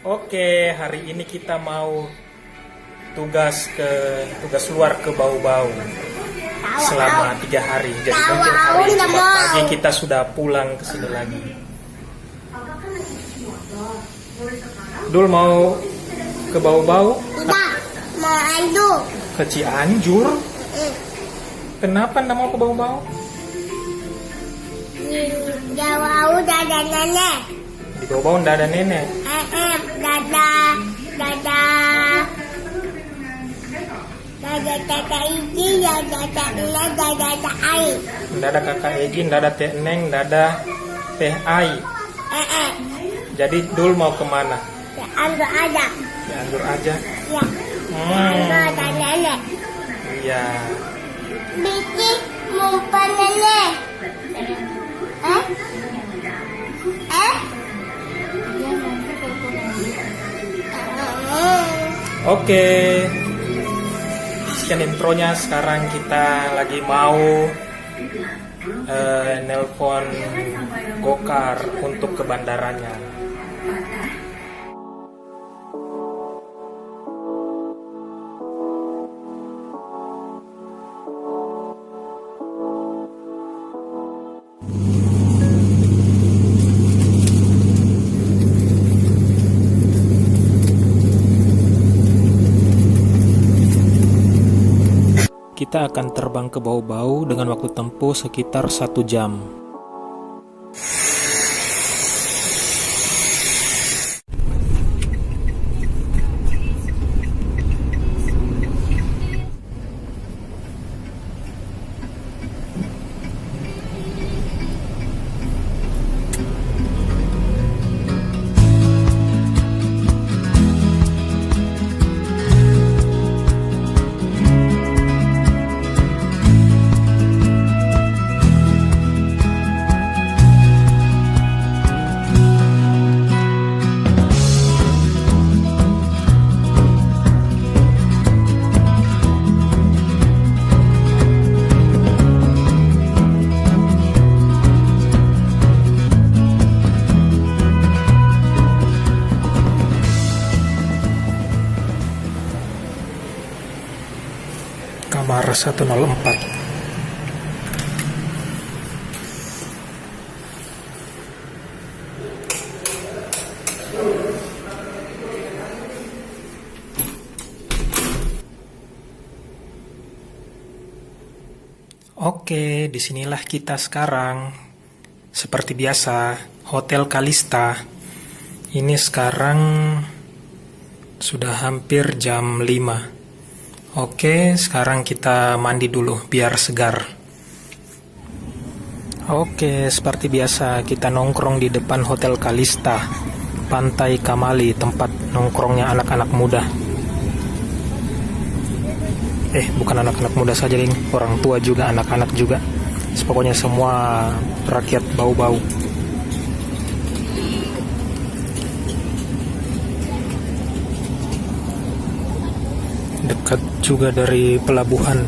Oke, hari ini kita mau tugas luar ke Bau-Bau selama 3 hari. Jadi mungkin hari Jumat pagi kita sudah pulang ke sini lagi. Dul mau ke Bau-Bau? Tidak, mau Cianjur. Ke Cianjur? Kenapa nggak mau ke Bau-Bau? Jauh udah ada nenek. Di Bau-Bau nggak ada nenek. Dada kakak Iji, dada Neng, dada Ai. Nggak ada kakak Egi, nggak ada teh Neng, nggak ada teh Ai. Jadi Dul mau kemana? Cianjur aja. Cianjur aja. Ya. Cianjur ada nenek. Iya. Bikin mumpah nenek. Oke, sekian intronya. Sekarang kita lagi mau nelpon Gokar untuk ke bandaranya. Kita akan terbang ke Bau-Bau dengan waktu tempuh sekitar 1 jam. Kamar 104. Oke, disinilah kita sekarang. Seperti biasa, Hotel Kalista. Ini sekarang sudah hampir jam 5. Oke, sekarang kita mandi dulu biar segar. Oke, seperti biasa kita nongkrong di depan Hotel Kalista, Pantai Kamali, tempat nongkrongnya anak-anak muda. Bukan anak-anak muda saja, ding. Orang tua juga, anak-anak juga. Pokoknya semua rakyat Bau-Bau. Dekat juga dari pelabuhan.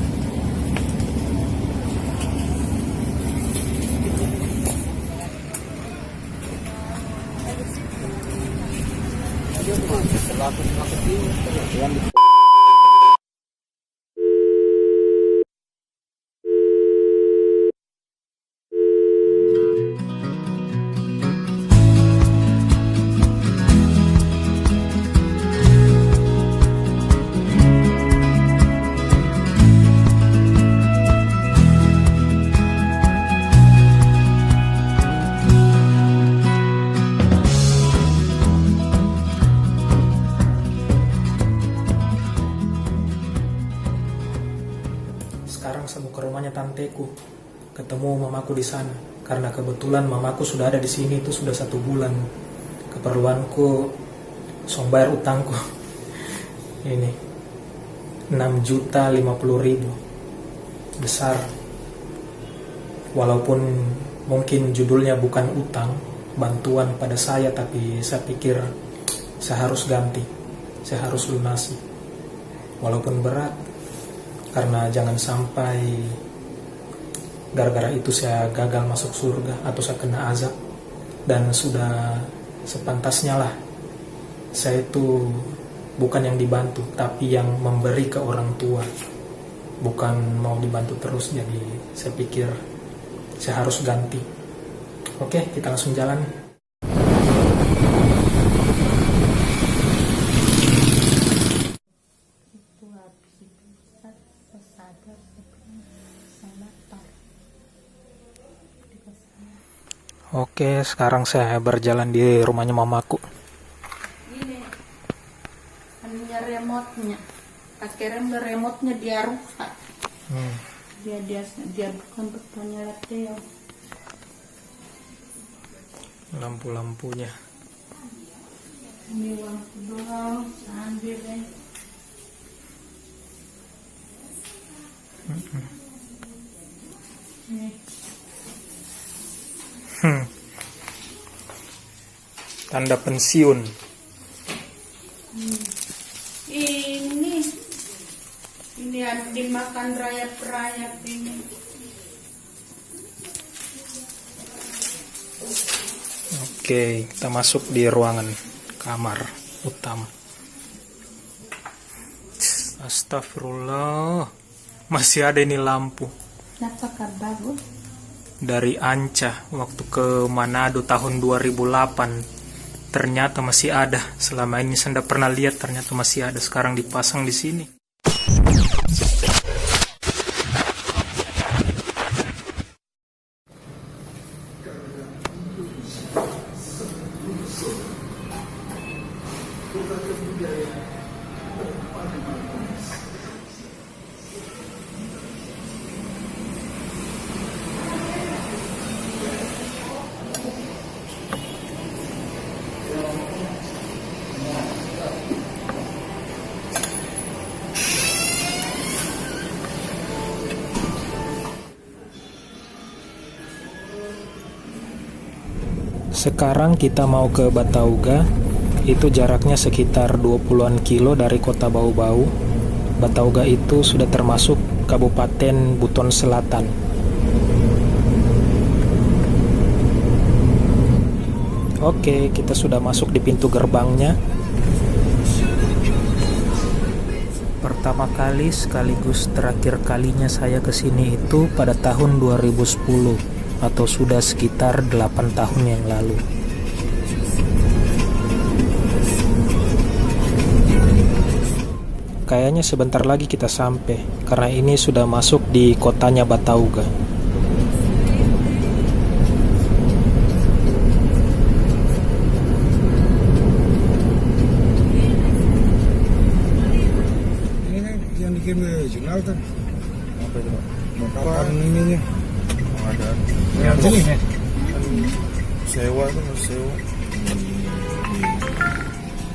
Sekarang saya mau ke rumahnya tanteku, ketemu mamaku di sana. Karena kebetulan mamaku sudah ada di sini itu sudah 1 bulan. Keperluanku, bayar utangku. Ini 6.050.000, besar. Walaupun mungkin judulnya bukan utang, bantuan pada saya, tapi saya pikir saya harus ganti. saya harus lunasi. Walaupun berat, karena jangan sampai gara-gara itu saya gagal masuk surga atau saya kena azab. Dan sudah sepantasnya lah, saya itu bukan yang dibantu, tapi yang memberi ke orang tua. Bukan mau dibantu terus, jadi saya pikir saya harus ganti. Oke, kita langsung jalan. Oke, sekarang saya berjalan di rumahnya mamaku. Ini anunya remote-nya. Pakai remote-nya dia rusak. Dia bukan betulnya Theo. Lampu-lampunya. Ini lampu doang, ambil deh. Nih. Tanda pensiun. Ini harus dimakan rayap-rayap ini. Oke, kita masuk di ruangan kamar utama. Astagfirullah, masih ada ini lampu. Apakah bagus? Dari Anca waktu ke Manado tahun 2008, ternyata masih ada. Selama ini saya tidak pernah lihat, ternyata masih ada. Sekarang dipasang di sini. Sekarang kita mau ke Batauga. Itu jaraknya sekitar 20-an kilo dari kota Bau-Bau. Batauga itu sudah termasuk Kabupaten Buton Selatan. Oke, kita sudah masuk di pintu gerbangnya. Pertama kali sekaligus terakhir kalinya saya ke sini itu pada tahun 2010. Atau sudah sekitar 8 tahun yang lalu. Kayaknya sebentar lagi kita sampai, karena ini sudah masuk di kotanya Batauga. Ini kan yang dikirim dari jurnal kan? Apa itu Pak? Kapan ininya? Ada. Yang sini ya? Sewa tuh, sewa.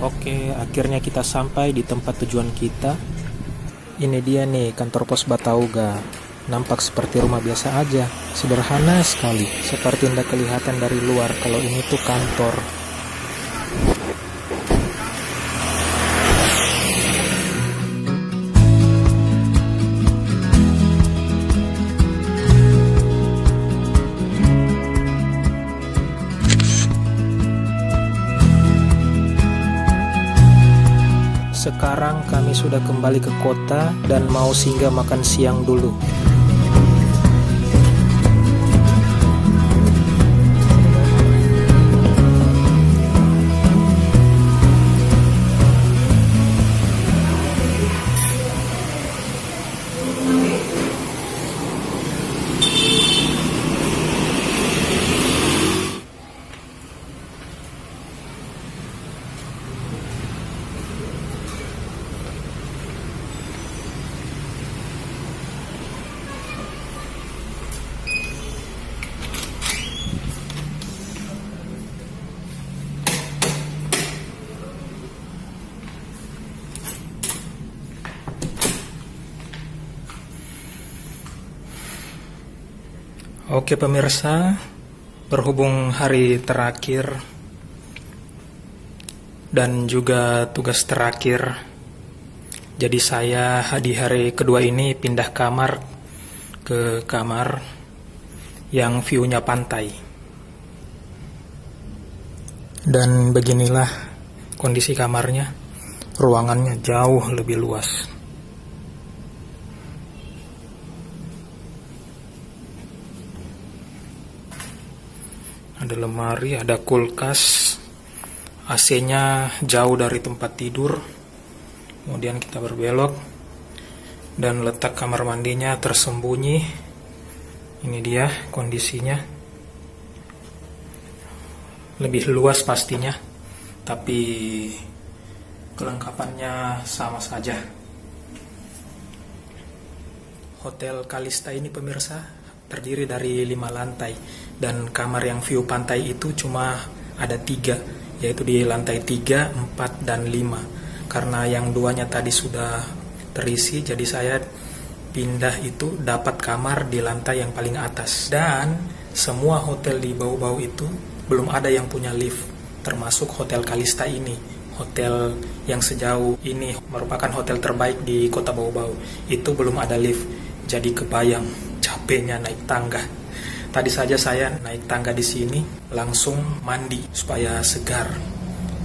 Oke, akhirnya kita sampai di tempat tujuan kita. Ini dia nih, kantor pos Batauga. Nampak seperti rumah biasa aja, sederhana sekali, seperti tidak kelihatan dari luar kalau ini tuh kantor. Sekarang kami sudah kembali ke kota dan mau singgah makan siang dulu. Oke pemirsa, berhubung hari terakhir dan juga tugas terakhir. Jadi saya di hari kedua ini pindah kamar ke kamar yang view-nya pantai. Dan beginilah kondisi kamarnya. Ruangannya jauh lebih luas. Ada lemari, ada kulkas, AC-nya jauh dari tempat tidur. Kemudian kita berbelok dan letak kamar mandinya tersembunyi. Ini dia kondisinya. Lebih luas pastinya, tapi kelengkapannya sama saja. Hotel Kalista ini pemirsa terdiri dari 5 lantai, dan kamar yang view pantai itu cuma ada 3, yaitu di lantai 3, 4, dan 5. Karena yang 2-nya tadi sudah terisi, jadi saya pindah itu dapat kamar di lantai yang paling atas. Dan semua hotel di Bau-Bau itu belum ada yang punya lift, termasuk Hotel Kalista ini. Hotel yang sejauh ini merupakan hotel terbaik di kota Bau-Bau. Itu belum ada lift, jadi kebayang capeknya naik tangga. Tadi saja saya naik tangga di sini langsung mandi supaya segar.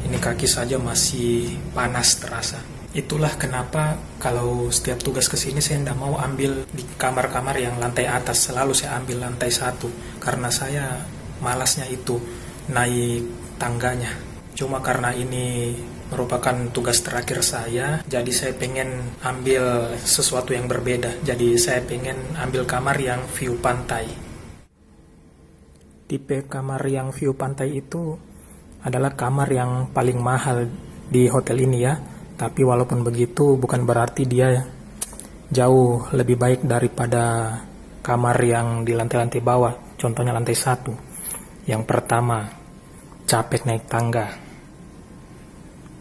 Ini kaki saja masih panas terasa. Itulah kenapa kalau setiap tugas ke sini saya tidak mau ambil di kamar-kamar yang lantai atas, selalu saya ambil lantai 1 karena saya malasnya itu naik tangganya. Cuma karena ini merupakan tugas terakhir saya, jadi saya pengen ambil sesuatu yang berbeda. Jadi saya pengen ambil kamar yang view pantai. Tipe kamar yang view pantai itu adalah kamar yang paling mahal di hotel ini ya. Tapi walaupun begitu bukan berarti dia jauh lebih baik daripada kamar yang di lantai-lantai bawah. Contohnya lantai 1. Yang pertama, capek naik tangga.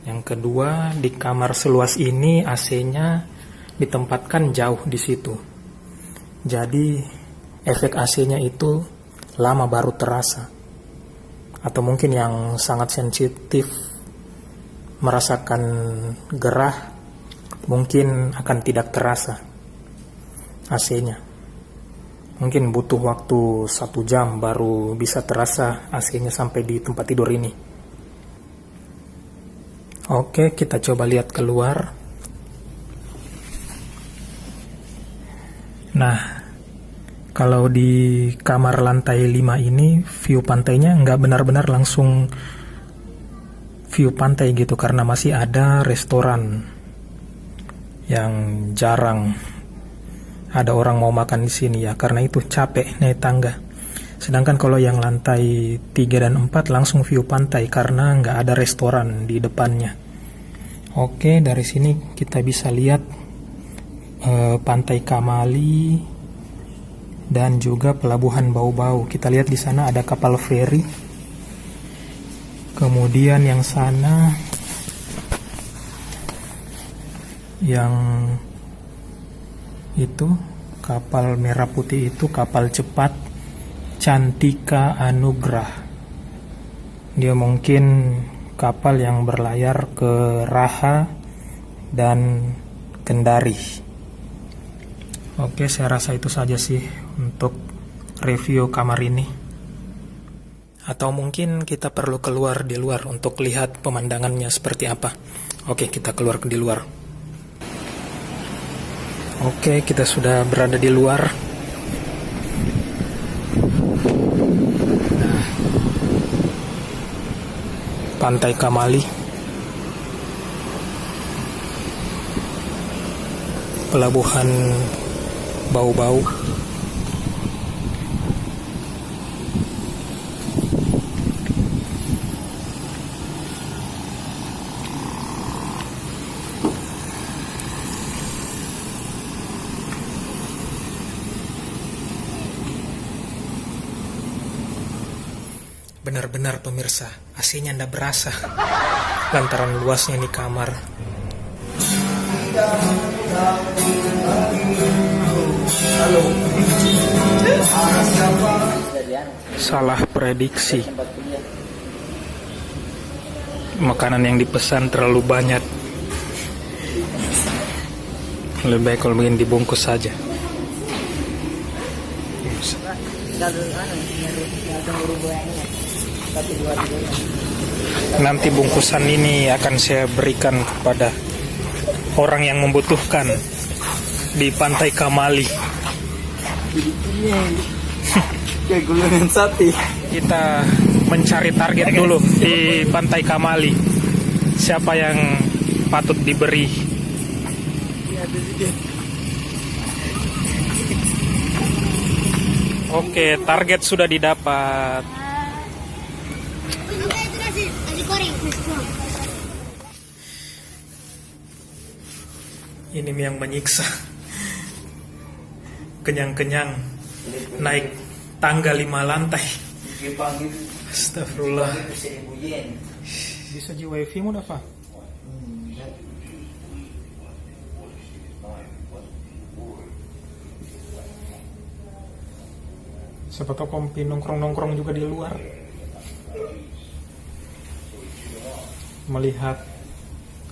Yang kedua, di kamar seluas ini AC-nya ditempatkan jauh di situ. Jadi efek AC-nya itu lama baru terasa. Atau mungkin yang sangat sensitif merasakan gerah, mungkin akan tidak terasa AC-nya. Mungkin butuh waktu 1 jam baru bisa terasa AC-nya sampai di tempat tidur ini. Oke, kita coba lihat keluar. Nah, kalau di kamar lantai 5 ini view pantainya nggak benar-benar langsung view pantai gitu, karena masih ada restoran yang jarang ada orang mau makan di sini ya, karena itu capek naik tangga. Sedangkan kalau yang lantai 3 dan 4 langsung view pantai karena nggak ada restoran di depannya. Oke, dari sini kita bisa lihat Pantai Kamali dan juga Pelabuhan Bau-Bau. Kita lihat di sana ada kapal feri. Kemudian yang sana yang itu kapal merah putih itu kapal cepat Cantika Anugrah. Dia mungkin kapal yang berlayar ke Raha dan Kendari. Oke, saya rasa itu saja sih untuk review kamar ini. Atau mungkin kita perlu keluar di luar untuk lihat pemandangannya seperti apa. Oke, kita keluar di luar. Oke, kita sudah berada di luar. Nah, Pantai Kamali, Pelabuhan Bau-Bau, benar-benar pemirsa, AC-nya ndak berasa lantaran luasnya ini kamar. Salah prediksi. Makanan yang dipesan terlalu banyak. Lebih baik kalau begini dibungkus saja. Nanti bungkusan ini akan saya berikan kepada orang yang membutuhkan di Pantai Kamali. Kayak gulungan sapi. Kita mencari target dulu di Pantai Kamali. Siapa yang patut diberi? Oke, target sudah didapat. Ini yang menyiksa. Kenyang-kenyang naik tangga 5 lantai. Astagfirullah. Bisa di wifi mu dah, Pak? Siapa tahu kompi nongkrong-nongkrong juga di luar. Melihat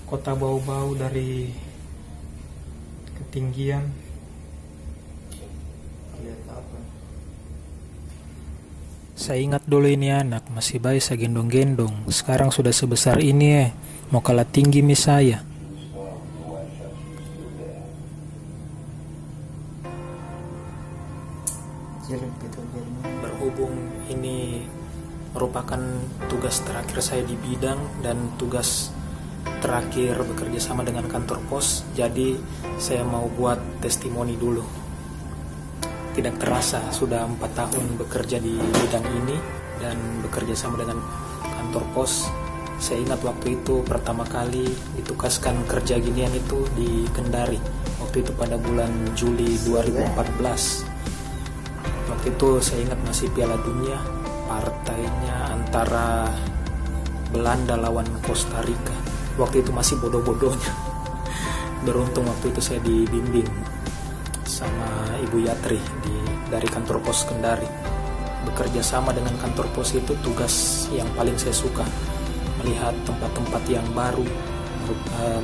kota bau-bau dari ketinggian. Saya ingat dulu ini anak masih bayi, saya gendong-gendong. Sekarang sudah sebesar ini mau kalah tinggi mi saya. Berhubung ini merupakan tugas terakhir saya di bidang dan tugas terakhir bekerja sama dengan kantor pos, jadi saya mau buat testimoni dulu. Tidak terasa sudah 4 tahun bekerja di bidang ini dan bekerja sama dengan kantor pos. Saya ingat waktu itu pertama kali ditugaskan kerja ginian itu di Kendari. Waktu itu pada bulan Juli 2014. Waktu itu saya ingat masih Piala Dunia, partainya antara Belanda lawan Costa Rica. Waktu itu masih bodoh-bodohnya. Beruntung waktu itu saya dibimbing sama Ibu Yatri dari kantor pos Kendari. Bekerja sama dengan kantor pos itu tugas yang paling saya suka. Melihat tempat-tempat yang baru,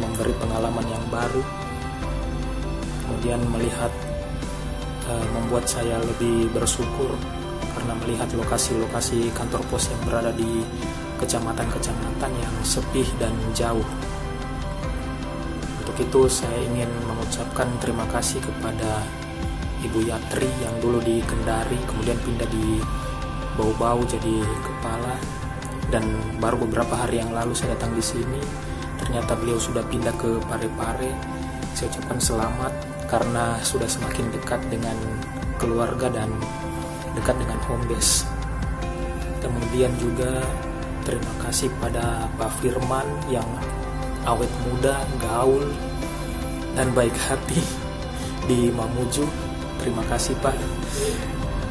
memberi pengalaman yang baru, kemudian melihat membuat saya lebih bersyukur karena melihat lokasi-lokasi kantor pos yang berada di kecamatan-kecamatan yang sepi dan jauh. Untuk itu saya ingin mengucapkan terima kasih kepada Ibu Yatri yang dulu di Kendari, kemudian pindah di Bau-Bau jadi kepala, dan baru beberapa hari yang lalu saya datang di sini. Ternyata beliau sudah pindah ke Parepare. Saya ucapkan selamat karena sudah semakin dekat dengan keluarga dan dekat dengan home base. Kemudian juga terima kasih pada Pak Firman yang awet muda, gaul, dan baik hati di Mamuju. Terima kasih Pak.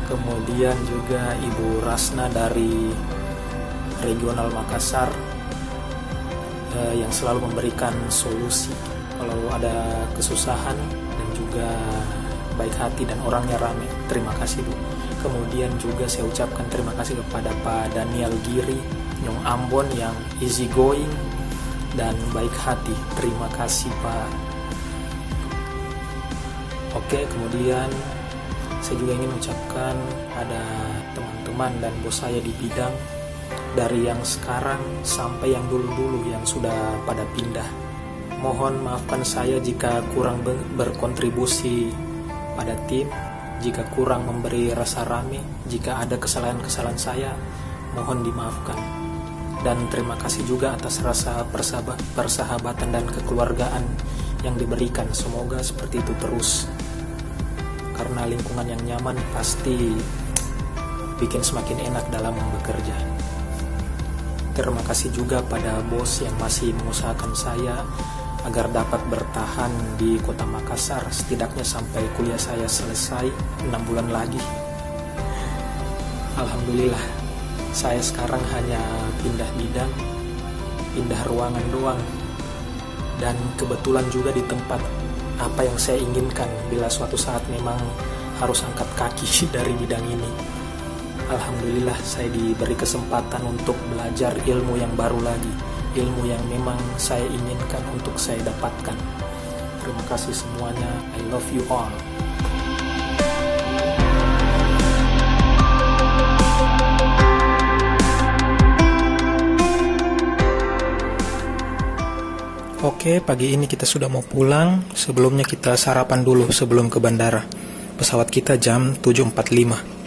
Kemudian juga Ibu Rasna dari Regional Makassar yang selalu memberikan solusi kalau ada kesusahan, dan juga baik hati dan orangnya ramai. Terima kasih Bu. Kemudian juga saya ucapkan terima kasih kepada Pak Daniel Giri Nyong Ambon yang easy going dan baik hati. Terima kasih Pak. Oke, kemudian saya juga ingin mengucapkan pada teman-teman dan bos saya di bidang, dari yang sekarang sampai yang dulu-dulu yang sudah pada pindah. Mohon maafkan saya jika kurang berkontribusi pada tim, jika kurang memberi rasa rame, jika ada kesalahan-kesalahan saya, mohon dimaafkan. Dan terima kasih juga atas rasa persahabatan dan kekeluargaan yang diberikan. Semoga seperti itu terus, karena lingkungan yang nyaman pasti bikin semakin enak dalam bekerja. Terima kasih juga pada bos yang masih mengusahakan saya agar dapat bertahan di kota Makassar setidaknya sampai kuliah saya selesai 6 bulan lagi. Alhamdulillah, saya sekarang hanya pindah bidang, pindah ruangan doang, dan kebetulan juga di tempat apa yang saya inginkan bila suatu saat memang harus angkat kaki dari bidang ini. Alhamdulillah saya diberi kesempatan untuk belajar ilmu yang baru lagi, ilmu yang memang saya inginkan untuk saya dapatkan. Terima kasih semuanya. I love you all. Oke, pagi ini kita sudah mau pulang. Sebelumnya kita sarapan dulu sebelum ke bandara. Pesawat kita jam 7.45.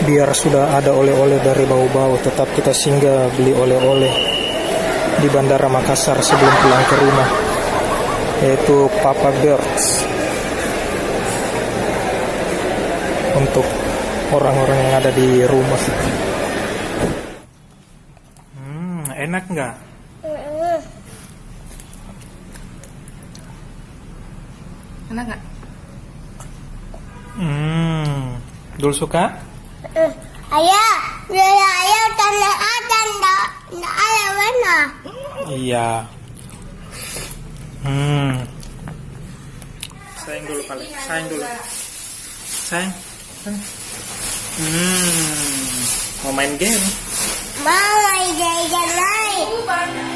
Biar sudah ada oleh-oleh dari bau-bau, tetap kita singgah beli oleh-oleh di Bandara Makassar sebelum pulang ke rumah, yaitu Papa Birds untuk orang-orang yang ada di rumah. Enak nggak? Enak nggak? Dul suka? Ayah, ayah tanah ada ndak ada mana? Iya. Sayang dulu kali. Sayang dulu. Sayang. Mau main game? Mau jajan lain.